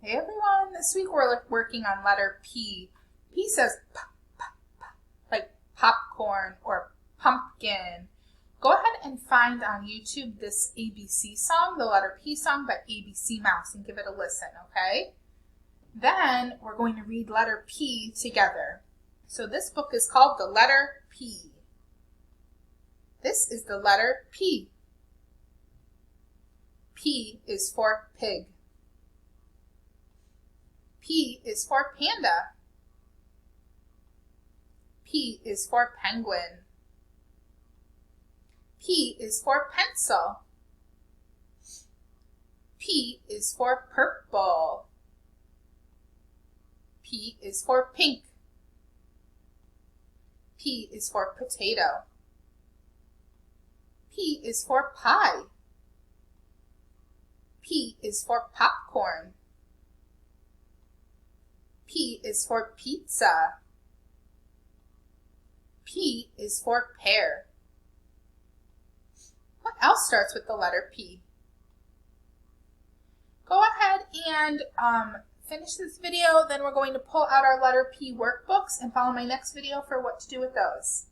Hey everyone, this week we're working on letter P. P says p, p, p, like popcorn or pumpkin. Go ahead and find on YouTube this ABC song, the letter P song by ABC Mouse, and give it a listen, okay? Then we're going to read letter P together. So this book is called The Letter P. This is the letter P. P is for pig. P is for panda. P is for penguin. P is for pencil. P is for purple. P is for pink. P is for potato. P is for pie. P is for popcorn. P is for pizza. P is for pear. What else starts with the letter P? Go ahead and finish this video, then we're going to pull out our letter P workbooks and follow my next video for what to do with those.